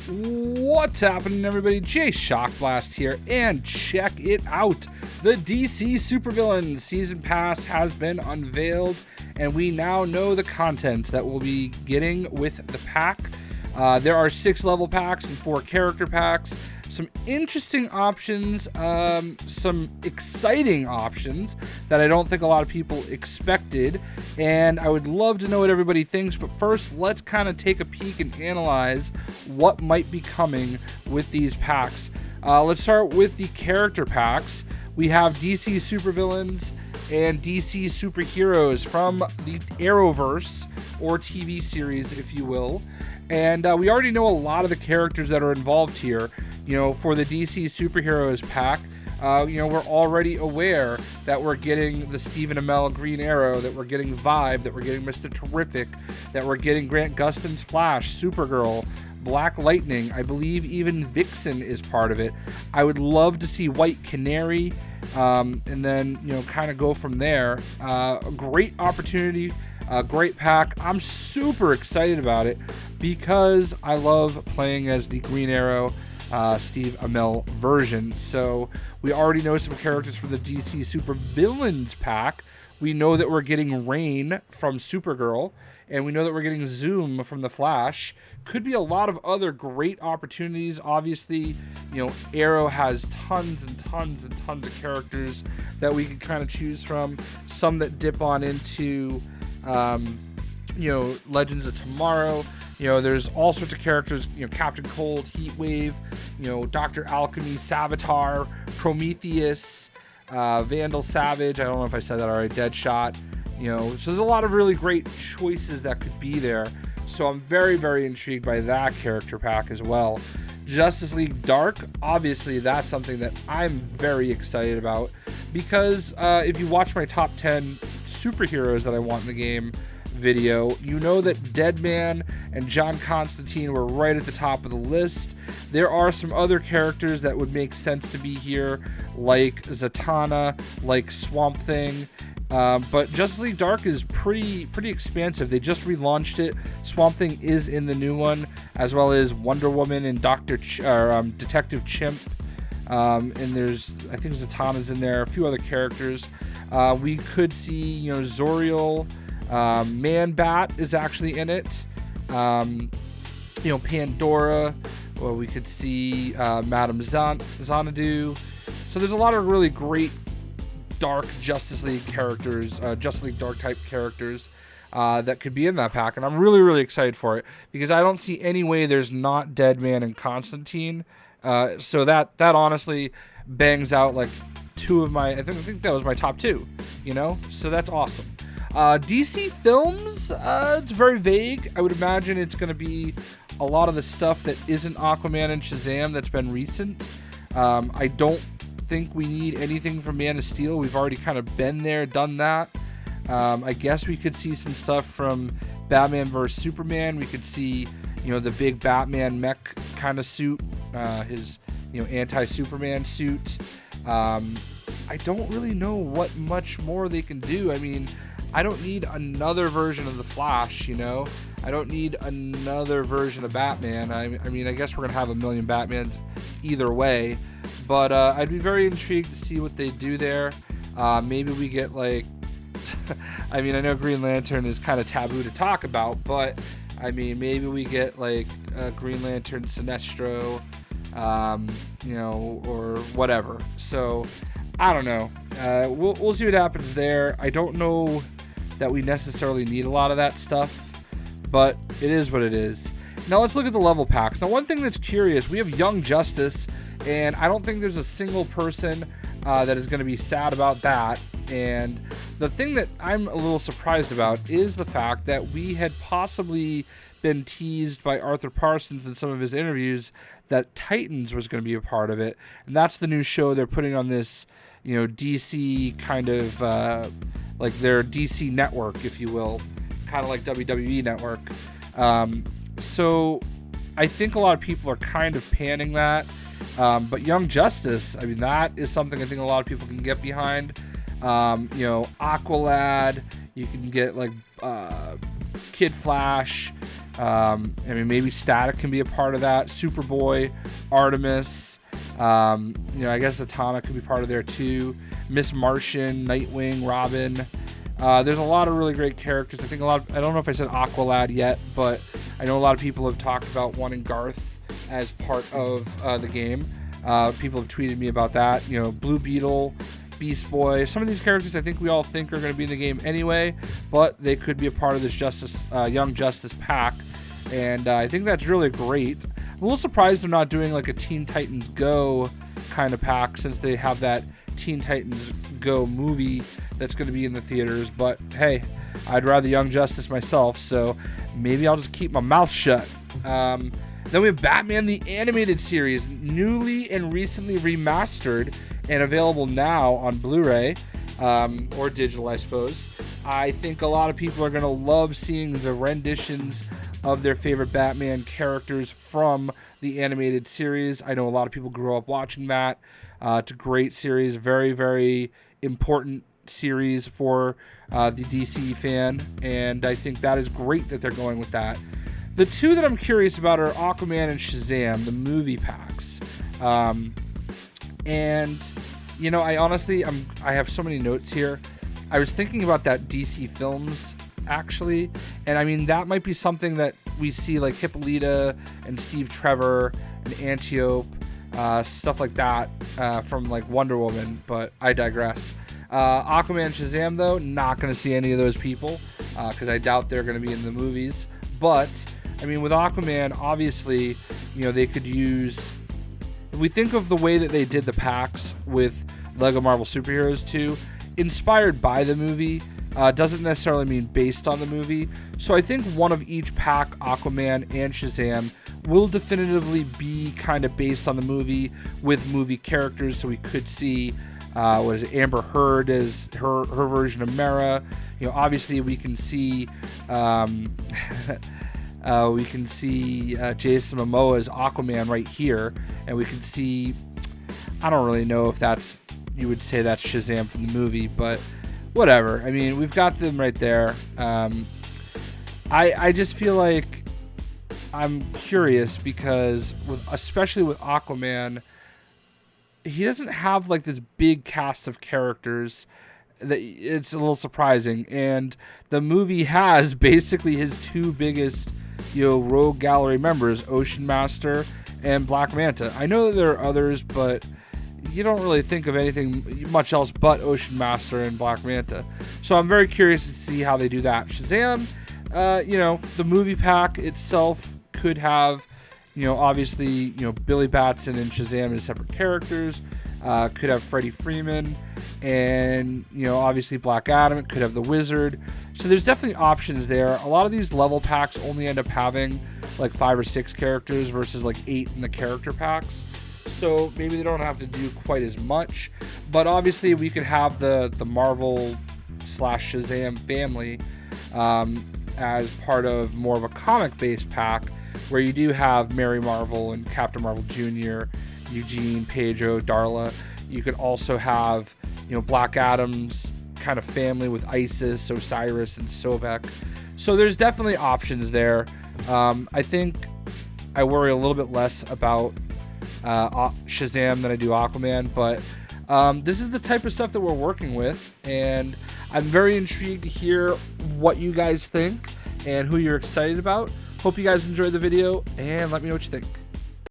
What's happening, everybody? JayShockblast here, and check it out. The DC Supervillains Season Pass has been unveiled, and we now know the content that we'll be getting with the pack. There are 6 level packs and 4 character packs. Some interesting options, some exciting options that I don't think a lot of people expected, and I would love to know what everybody thinks. But first, let's kind of take a peek and analyze what might be coming with these packs. Let's start with the character packs. We have DC Supervillains and DC Superheroes from the Arrowverse, or TV series, if you will. And we already know a lot of the characters that are involved here. You know, for the DC Superheroes pack, we're already aware that we're getting the Stephen Amell Green Arrow, that we're getting Vibe, that we're getting Mr. Terrific, that we're getting Grant Gustin's Flash, Supergirl, Black Lightning. I believe even Vixen is part of it. I would love to see White Canary, and then, kind of go from there. A great opportunity. A great pack. I'm super excited about it because I love playing as the Green Arrow Steve Amell version. So we already know some characters from the DC Supervillains pack. We know that we're getting Rain from Supergirl, and we know that we're getting Zoom from the Flash. Could be a lot of other great opportunities. Obviously, Arrow has tons and tons and tons of characters that we could kind of choose from. Some that dip on into Legends of Tomorrow. There's all sorts of characters, Captain Cold, Heatwave, Dr. Alchemy, Savitar, Prometheus, Vandal Savage. I don't know if I said that already. Deadshot. So there's a lot of really great choices that could be there. So I'm very, very intrigued by that character pack as well. Justice League Dark, obviously that's something that I'm very excited about because if you watch my top 10 superheroes that I want in the game video, you know that Deadman and John Constantine were right at the top of the list. There are some other characters that would make sense to be here, like Zatanna, like Swamp Thing, but Justice League Dark is pretty expansive. They just relaunched it. Swamp Thing is in the new one, as well as Wonder Woman and Detective Chimp, and there's, I think Zatanna's in there, a few other characters. We could see, Zoriel, Man-Bat is actually in it. Pandora. Well, we could see Madame Xanadu. So there's a lot of really great dark Justice League characters, Justice League Dark type characters that could be in that pack. And I'm really, really excited for it because I don't see any way there's not Deadman and Constantine. So that honestly bangs out like 2 of my, I think that was my top 2, so that's awesome. DC films, it's very vague. I would imagine it's going to be a lot of the stuff that isn't Aquaman and Shazam that's been recent. I don't think we need anything from Man of Steel. We've already kind of been there, done that. I guess we could see some stuff from Batman vs. Superman. We could see, the big Batman mech kind of suit, his, anti-Superman suit. I don't really know what much more they can do. I mean, I don't need another version of the Flash, I don't need another version of Batman. I mean, I guess we're going to have a million Batmans either way. But I'd be very intrigued to see what they do there. Maybe we get like... I mean, I know Green Lantern is kind of taboo to talk about, but I mean, maybe we get like Green Lantern Sinestro, or whatever. So, I don't know. We'll see what happens there. I don't know that we necessarily need a lot of that stuff, but it is what it is. Now let's look at the level packs. Now, one thing that's curious, we have Young Justice, and I don't think there's a single person that is going to be sad about that. And the thing that I'm a little surprised about is the fact that we had possibly been teased by Arthur Parsons in some of his interviews that Titans was going to be a part of it. And that's the new show they're putting on this, DC kind of, like their DC network, if you will, kind of like WWE network. So I think a lot of people are kind of panning that. But Young Justice, I mean, that is something I think a lot of people can get behind. Aqualad, you can get like Kid Flash, I mean, maybe Static can be a part of that. Superboy, Artemis, I guess Atomic could be part of there too. Miss Martian, Nightwing, Robin. There's a lot of really great characters. I don't know if I said Aqualad yet, but I know a lot of people have talked about wanting Garth as part of the game. People have tweeted me about that. Blue Beetle, Beast Boy. Some of these characters I think we all think are going to be in the game anyway, but they could be a part of this Young Justice pack, and I think that's really great. I'm a little surprised they're not doing like a Teen Titans Go kind of pack, since they have that Teen Titans Go movie that's going to be in the theaters, but hey, I'd rather Young Justice myself, so maybe I'll just keep my mouth shut. Then we have Batman the Animated Series, newly and recently remastered and available now on Blu-ray, or digital, I suppose. I think a lot of people are going to love seeing the renditions of their favorite Batman characters from the animated series. I know a lot of people grew up watching that. It's a great series, very, very important series for the DC fan, and I think that is great that they're going with that. The two that I'm curious about are Aquaman and Shazam, the movie packs. And I honestly, I have so many notes here. I was thinking about that DC Films, actually, and I mean, that might be something that we see, like Hippolyta and Steve Trevor and Antiope, stuff like that, from like Wonder Woman, but I digress. Aquaman and Shazam, though, not going to see any of those people, because I doubt they're going to be in the movies. But I mean, with Aquaman, obviously, they could use, if we think of the way that they did the packs with Lego Marvel Superheroes 2, inspired by the movie, doesn't necessarily mean based on the movie. So I think one of each pack, Aquaman and Shazam, will definitively be kind of based on the movie with movie characters. So we could see, Amber Heard as her version of Mera. Obviously we can see, Jason Momoa as Aquaman right here, and we can see, I don't really know if you would say that's Shazam from the movie, but whatever. I mean, we've got them right there. I just feel like I'm curious because especially with Aquaman, he doesn't have like this big cast of characters that it's a little surprising, and the movie has basically his two biggest rogue gallery members, Ocean Master and Black Manta. I know that there are others, but you don't really think of anything much else but Ocean Master and Black Manta. So I'm very curious to see how they do that. Shazam, the movie pack itself could have, obviously, Billy Batson and Shazam as separate characters. Could have Freddie Freeman, and obviously Black Adam. It could have the Wizard. So there's definitely options there. A lot of these level packs only end up having like 5 or 6 characters versus like 8 in the character packs. So maybe they don't have to do quite as much. But obviously we could have the Marvel / Shazam family as part of more of a comic-based pack, where you do have Mary Marvel and Captain Marvel Jr., Eugene, Pedro, Darla. You could also have, Black Adam's kind of family with Isis, Osiris, and Sobek. So there's definitely options there. I think I worry a little bit less about Shazam than I do Aquaman, but this is the type of stuff that we're working with, and I'm very intrigued to hear what you guys think and who you're excited about. Hope you guys enjoyed the video, and let me know what you think.